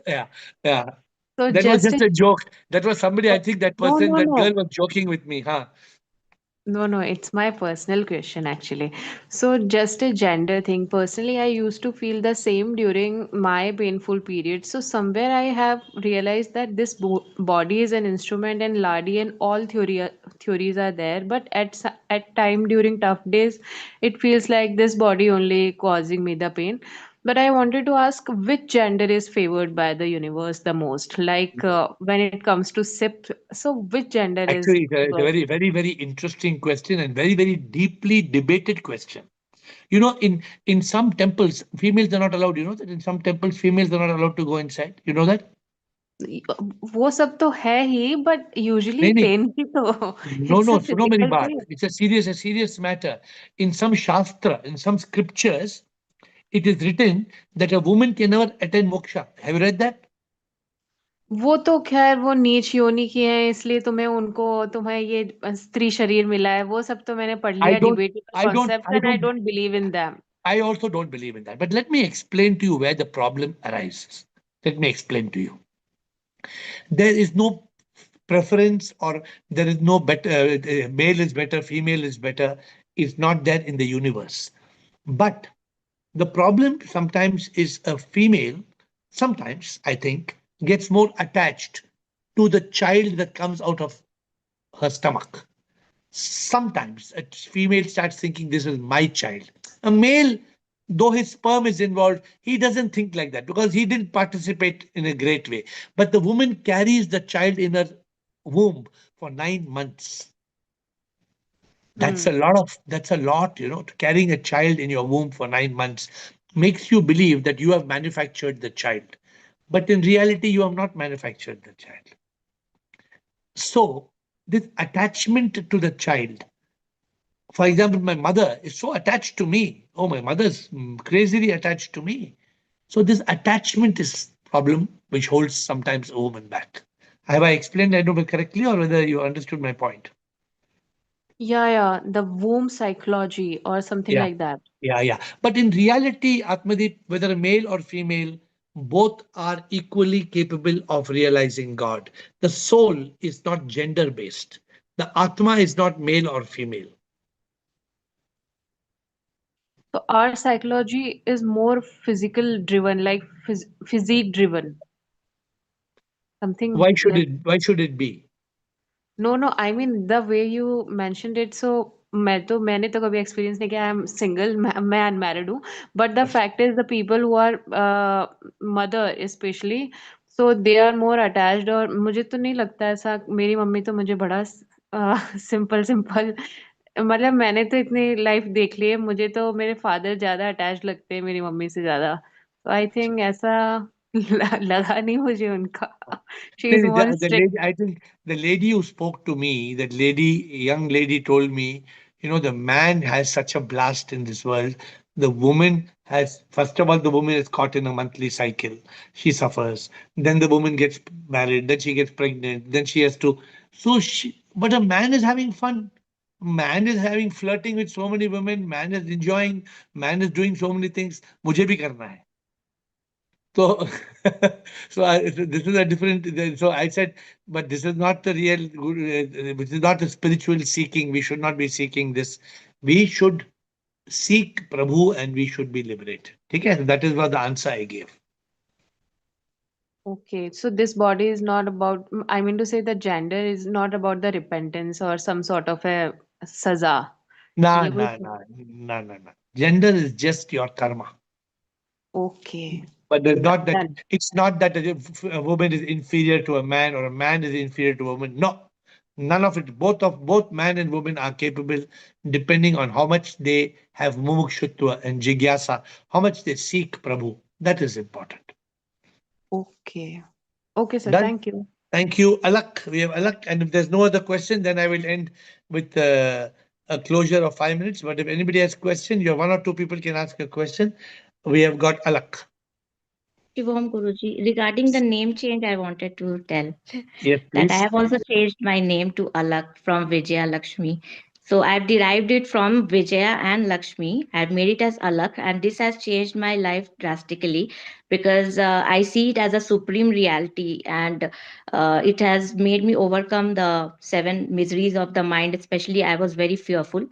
Yeah, yeah.
so
That was
just
just
a
a joke. That was somebody, I think that
no,
person,
no,
that girl
no.
was joking with me, huh?
No, no, it's my personal question actually. So, just a gender thing. Personally, I used to feel the same during my painful period. So, somewhere I have realized that this body is an instrument and Ladi and all theories are there. But at time during tough days, it feels like this body only causing me the pain. But I wanted to ask which gender is favored by the universe the most? Like when it comes to SIP, so which gender is
Actually, it's a
favored?
very, very, very interesting question and very, very deeply debated question. In some temples, females are not allowed. You know that in some temples, females are not allowed to go inside. You know that?
वो सब तो है ही but usually
नहीं, नहीं.
Pen की तो
No,
it's
no.
अ
सुनो मेरी
फिजिकल
बात.
Thing
It's a serious matter. In some shastra, in some scriptures, it is written that a woman can never attain moksha. Have you read that?
वो तो खैर वो नीच योनि की है इसलिए तुम्हें ये स्त्री शरीर मिला है वो सब तो मैंने पढ़
I
लिया
don't,
debatable
I don't,
concepts
I
and I
don't,
don't believe in them
I also don't believe in that. But let me explain to you where the problem arises. Let me explain to you. There is no preference, or there is no better, male is better, female is better. It's not there in the universe. But the problem sometimes is a female, sometimes I think, gets more attached to the child that comes out of her stomach. Sometimes a female starts thinking this is my child. A male, though his sperm is involved, he doesn't think like that because he didn't participate in a great way. But the woman carries the child in her womb for 9 months. That's a lot, carrying a child in your womb for 9 months makes you believe that you have manufactured the child. But in reality, you have not manufactured the child. So this attachment to the child, for example, my mother is so attached to me. Oh, my mother's crazily attached to me. So this attachment is problem which holds sometimes a woman back. Have I explained, I don't know correctly, or whether you understood my point?
yeah the womb psychology or something
Yeah,
like that.
yeah. But in reality, Atmadeep, whether a male or female, both are equally capable of realizing God. The soul is not gender based. The Atma is not male or female.
So our psychology is more physical driven, like physique driven, something like.
Why should it be?
No no I mean the way you mentioned it so मैंने तो कभी experience नहीं किया I am single मैं unmarried हूँ but the fact is the people who are mother specially so they are more attached और मुझे तो नहीं लगता ऐसा मेरी मम्मी तो मुझे बड़ा सिंपल सिंपल मतलब मैंने तो इतनी लाइफ देख ली है मुझे तो मेरे फादर ज्यादा अटैच लगते हैं मेरी मम्मी से ज्यादा तो आई थिंक ऐसा लगा नहीं मुझे उनका she is more
The lady, I think the lady who spoke to me, that lady, young lady told me, the man has such a blast in this world. The woman has, first of all, the woman is caught in a monthly cycle. She suffers. Then the woman gets married. Then she gets pregnant. Then she has to. But a man is having fun. Man is having flirting with so many women. Man is enjoying. Man is doing so many things. मुझे भी करना है. So, this is a different. So I said, but this is not the real. This is not a spiritual seeking. We should not be seeking this. We should seek Prabhu and we should be liberated. Okay, that is what the answer I gave.
Okay, so this body is not about, I mean to say that gender is not about the repentance or some sort of a saza.
Nah,
ये कोई
nah, nah, nah, nah, nah. Gender is just your karma.
okay.
But
Done.
it's not that a woman is inferior to a man or a man is inferior to a woman. No, none of it. Both man and woman are capable, depending on how much they have mumukshutva and jigyasa, how much they seek Prabhu. That is important.
Okay. Okay, sir.
Done.
Thank you.
Thank you, Alak. We have Alak, and if there's no other question, then I will end with a closure of 5 minutes. But if anybody has question, your one or two people can ask a question. We have got Alak.
Shivam Guruji, regarding the name change, I wanted to tell
Yes,
that I
please.
have also changed my name to Alak from Vijaya Lakshmi. So I've derived it from Vijaya and Lakshmi. I've made it as Alak, and this has changed my life drastically because I see it as a supreme reality, and it has made me overcome the seven miseries of the mind. Especially, I was very fearful,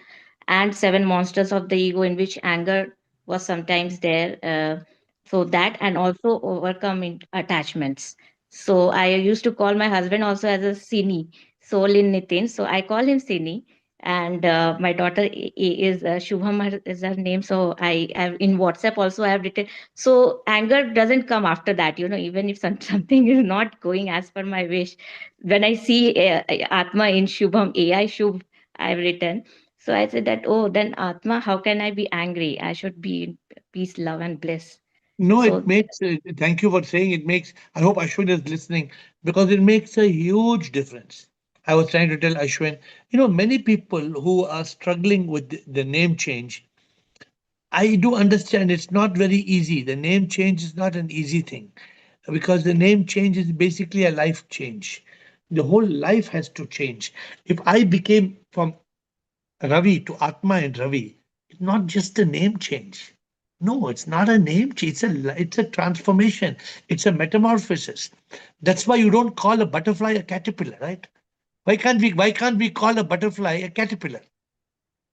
and seven monsters of the ego, in which anger was sometimes there. So that, and also overcoming attachments. So I used to call my husband also as a Sini, soul in Nitin. So I call him Sini. And my daughter is Shubham is her name. So I have in WhatsApp also I have written. So anger doesn't come after that, even if something is not going as per my wish. When I see Atma in Shubham, AI Shubh, I've written. So I said that, oh, then Atma, how can I be angry? I should be in peace, love, and bliss.
No, it
So
makes, thank you for saying it makes, I hope Ashwin is listening because it makes a huge difference. I was trying to tell Ashwin, many people who are struggling with the name change, I do understand it's not very easy. The name change is not an easy thing because the name change is basically a life change. The whole life has to change. If I became from Ravi to Atma and Ravi, it's not just a name change. No, it's not a name change. It's a transformation. It's a metamorphosis. That's why you don't call a butterfly a caterpillar, right? Why can't we call a butterfly a caterpillar?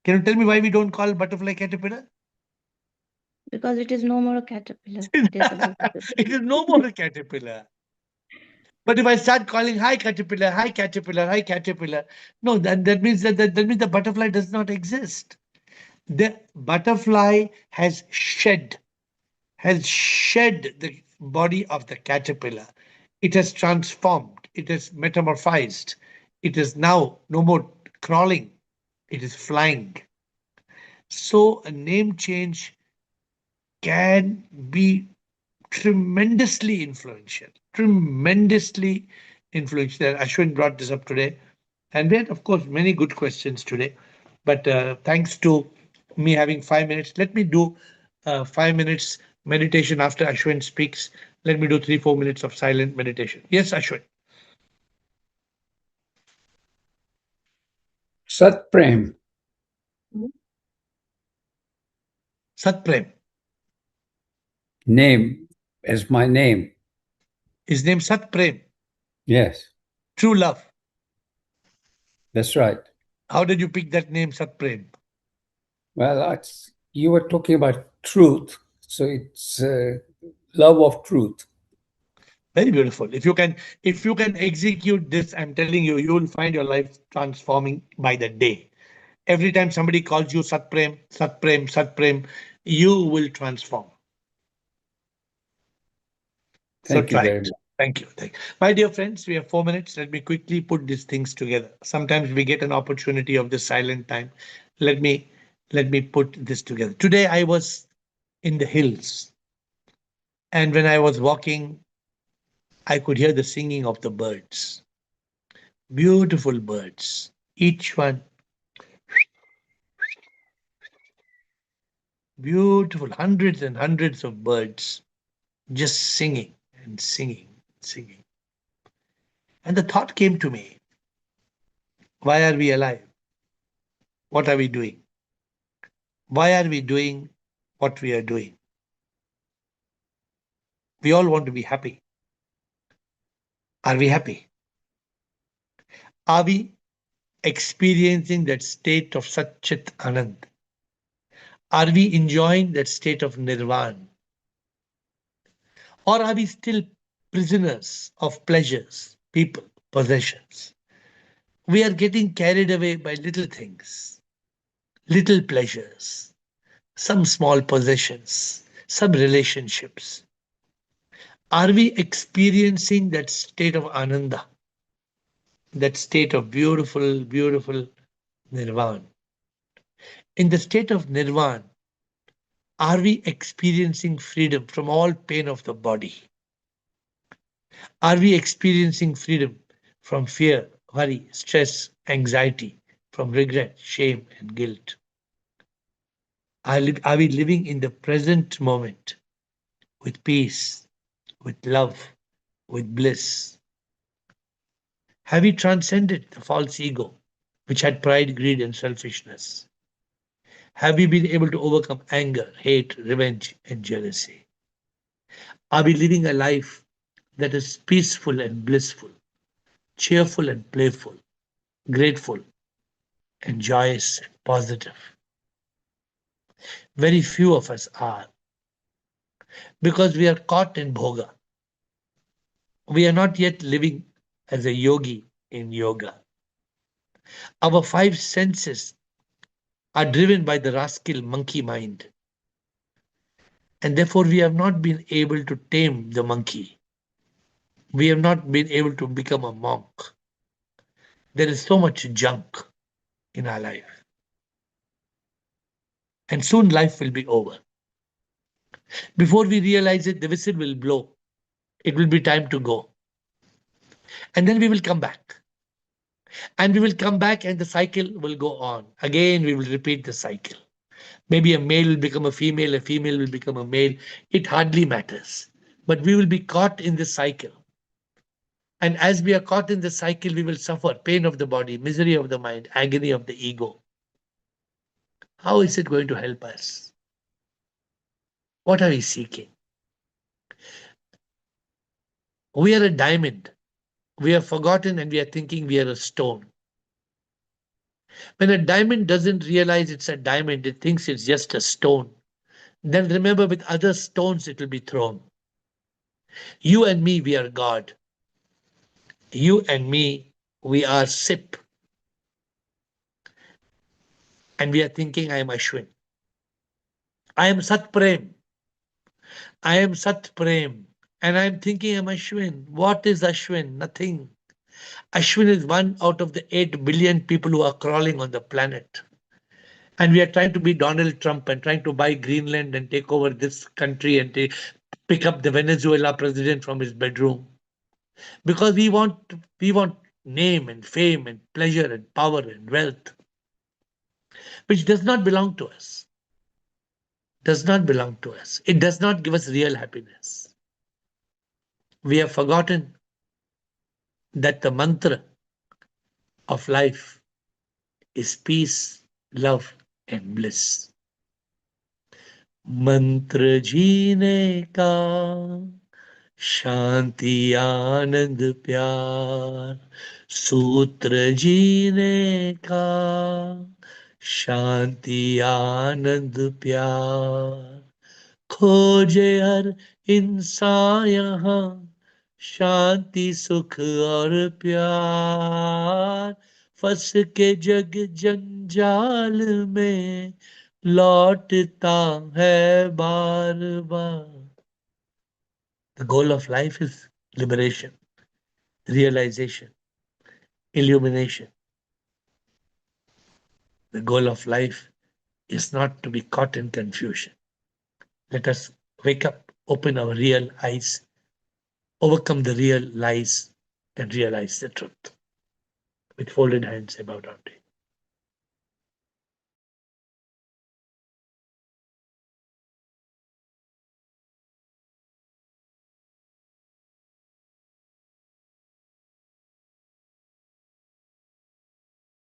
Can you tell me why we don't call butterfly caterpillar?
because it is no more a caterpillar, it is a butterfly.
It is no more a caterpillar. But if I start calling hi caterpillar, hi caterpillar, hi caterpillar, no, that means that means the butterfly does not exist. The butterfly has shed the body of the caterpillar. It has transformed. It has metamorphized. It is now no more crawling. It is flying. So a name change can be tremendously influential. Tremendously influential. Ashwin brought this up today. And we had, of course, many good questions today. But thanks to me having 5 minutes, let me do 5 minutes meditation after Ashwin speaks. Let me do 3, 4 minutes of silent meditation. Yes, Ashwin.
Sat Prem,
Satprem.
name as my name.
His name Satprem.
Yes,
True love.
that's right.
How did you pick that name, Satprem?
Well, you were talking about truth, so it's love of truth.
Very beautiful. If you can execute this, I'm telling you, you will find your life transforming by the day. Every time somebody calls you Satprem, Satprem, Satprem, you will transform. So
Thank you
try
very
it.
much.
Thank you. My dear friends, we have 4 minutes. Let me quickly put these things together. Sometimes we get an opportunity of this silent time. Let me let me put this together. Today I was in the hills, and when I was walking, I could hear the singing of the birds. Beautiful birds. Each one beautiful, hundreds and hundreds of birds just singing and singing, singing. And the thought came to me, why are we alive? What are we doing? Why are we doing what we are doing? We all want to be happy. Are we happy? Are we experiencing that state of Satchit Anand? Are we enjoying that state of Nirvana? Or are we still prisoners of pleasures, people, possessions? We are getting carried away by little things, little pleasures, some small possessions, some relationships. Are we experiencing that state of Ananda, that state of beautiful, beautiful Nirvana? In the state of Nirvana, are we experiencing freedom from all pain of the body? Are we experiencing freedom from fear, worry, stress, anxiety, from regret, shame, and guilt? Are we living in the present moment with peace, with love, with bliss? Have we transcended the false ego, which had pride, greed, and selfishness? Have we been able to overcome anger, hate, revenge, and jealousy? Are we living a life that is peaceful and blissful, cheerful and playful, grateful and joyous and positive? Very few of us are, because we are caught in bhoga. We are not yet living as a yogi in yoga. Our five senses are driven by the rascal monkey mind, and therefore we have not been able to tame the monkey. We have not been able to become a monk. There is so much junk in our life, and soon life will be over. Before we realize it, the whistle will blow. It will be time to go. And then we will come back. And we will come back, and the cycle will go on. Again, we will repeat the cycle. Maybe a male will become a female will become a male. It hardly matters. But we will be caught in this cycle. And as we are caught in the cycle, we will suffer pain of the body, misery of the mind, agony of the ego. How is it going to help us? What are we seeking? We are a diamond. We are forgotten and we are thinking we are a stone. When a diamond doesn't realize it's a diamond, it thinks it's just a stone. Then remember, with other stones, it will be thrown. You and me, we are God. You and me, we are Sip. And we are thinking, I am Ashwin. I am Sat Prem. I am Sat Prem. And I am thinking, I'm Ashwin. What is Ashwin? Nothing. Ashwin is one out of the 8 billion people who are crawling on the planet. And we are trying to be Donald Trump and trying to buy Greenland and take over this country and pick up the Venezuela president from his bedroom. Because we want name and fame and pleasure and power and wealth, which does not belong to us. Does not belong to us. It does not give us real happiness. We have forgotten that the mantra of life is peace, love, and bliss. मंत्र जीने का शांति आनंद प्यार, सूत्र जीने का शांति आनंद प्यार, खोजे हर इंसान यहाँ शांति सुख और प्यार, फंस के जग जंजाल में लौटता है बार बार. The goal of life is liberation, realization, illumination. The goal of life is not to be caught in confusion. Let us wake up, open our real eyes, overcome the real lies, and realize the truth. With folded hands, I bow down to you.